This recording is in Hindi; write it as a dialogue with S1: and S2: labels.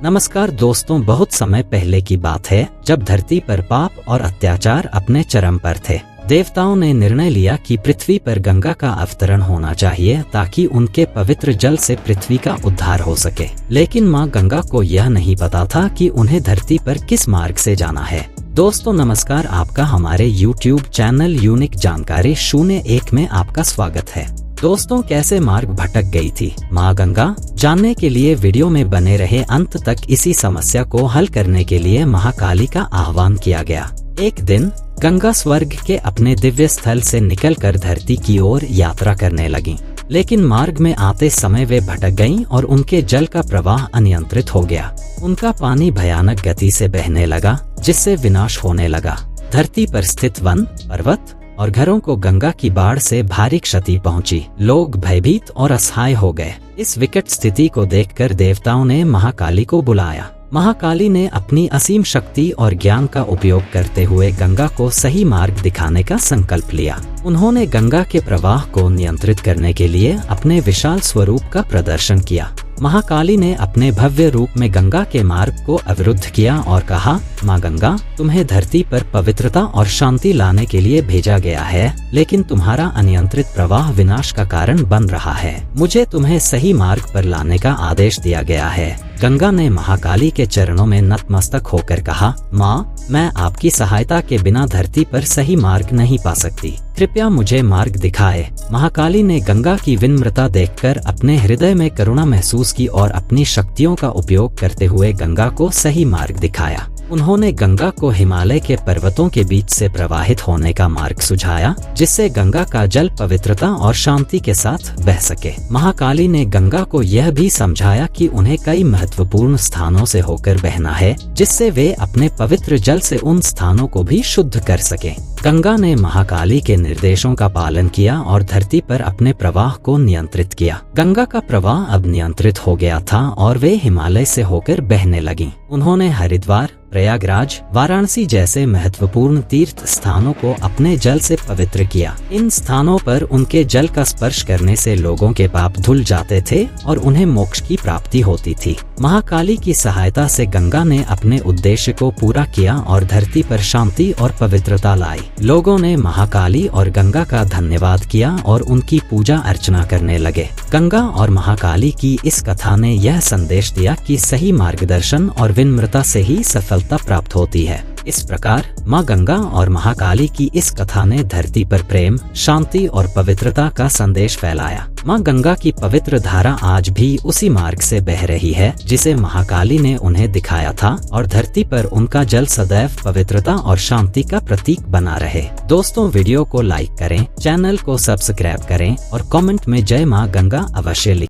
S1: नमस्कार दोस्तों, बहुत समय पहले की बात है जब धरती पर पाप और अत्याचार अपने चरम पर थे। देवताओं ने निर्णय लिया कि पृथ्वी पर गंगा का अवतरण होना चाहिए ताकि उनके पवित्र जल से पृथ्वी का उद्धार हो सके। लेकिन माँ गंगा को यह नहीं पता था कि उन्हें धरती पर किस मार्ग से जाना है। दोस्तों नमस्कार, आपका हमारे YouTube चैनल यूनिक जानकारी 01 में आपका स्वागत है। दोस्तों, कैसे मार्ग भटक गई थी माँ गंगा, जानने के लिए वीडियो में बने रहे अंत तक। इसी समस्या को हल करने के लिए महाकाली का आह्वान किया गया। एक दिन गंगा स्वर्ग के अपने दिव्य स्थल से निकलकर धरती की ओर यात्रा करने लगी, लेकिन मार्ग में आते समय वे भटक गईं और उनके जल का प्रवाह अनियंत्रित हो गया। उनका पानी भयानक गति से बहने लगा, जिससे विनाश होने लगा। धरती पर स्थित वन, पर्वत और घरों को गंगा की बाढ़ से भारी क्षति पहुंची। लोग भयभीत और असहाय हो गए। इस विकट स्थिति को देखकर देवताओं ने महाकाली को बुलाया। महाकाली ने अपनी असीम शक्ति और ज्ञान का उपयोग करते हुए गंगा को सही मार्ग दिखाने का संकल्प लिया। उन्होंने गंगा के प्रवाह को नियंत्रित करने के लिए अपने विशाल स्वरूप का प्रदर्शन किया। महाकाली ने अपने भव्य रूप में गंगा के मार्ग को अवरुद्ध किया और कहा, माँ गंगा, तुम्हें धरती पर पवित्रता और शांति लाने के लिए भेजा गया है, लेकिन तुम्हारा अनियंत्रित प्रवाह विनाश का कारण बन रहा है। मुझे तुम्हें सही मार्ग पर लाने का आदेश दिया गया है। गंगा ने महाकाली के चरणों में नतमस्तक होकर कहा, माँ, मैं आपकी सहायता के बिना धरती पर सही मार्ग नहीं पा सकती। कृपया मुझे मार्ग दिखाए। महाकाली ने गंगा की विनम्रता देखकर अपने हृदय में करुणा महसूस की और अपनी शक्तियों का उपयोग करते हुए गंगा को सही मार्ग दिखाया। उन्होंने गंगा को हिमालय के पर्वतों के बीच से प्रवाहित होने का मार्ग सुझाया, जिससे गंगा का जल पवित्रता और शांति के साथ बह सके। महाकाली ने गंगा को यह भी समझाया कि उन्हें कई महत्वपूर्ण स्थानों से होकर बहना है, जिससे वे अपने पवित्र जल से उन स्थानों को भी शुद्ध कर सके। गंगा ने महाकाली के निर्देशों का पालन किया और धरती पर अपने प्रवाह को नियंत्रित किया। गंगा का प्रवाह अब नियंत्रित हो गया था और वे हिमालय से होकर बहने लगीं। उन्होंने हरिद्वार, प्रयागराज, वाराणसी जैसे महत्वपूर्ण तीर्थ स्थानों को अपने जल से पवित्र किया। इन स्थानों पर उनके जल का स्पर्श करने से लोगों के पाप धुल जाते थे और उन्हें मोक्ष की प्राप्ति होती थी। महाकाली की सहायता से गंगा ने अपने उद्देश्य को पूरा किया और धरती पर शांति और पवित्रता लाई। लोगों ने महाकाली और गंगा का धन्यवाद किया और उनकी पूजा अर्चना करने लगे। गंगा और महाकाली की इस कथा ने यह संदेश दिया कि सही मार्गदर्शन और विनम्रता से ही सफलता प्राप्त होती है। इस प्रकार माँ गंगा और महाकाली की इस कथा ने धरती पर प्रेम, शांति और पवित्रता का संदेश फैलाया। माँ गंगा की पवित्र धारा आज भी उसी मार्ग से बह रही है जिसे महाकाली ने उन्हें दिखाया था, और धरती पर उनका जल सदैव पवित्रता और शांति का प्रतीक बना रहे। दोस्तों, वीडियो को लाइक करें, चैनल को सब्सक्राइब करें और कमेंट में जय माँ गंगा अवश्य लिखें।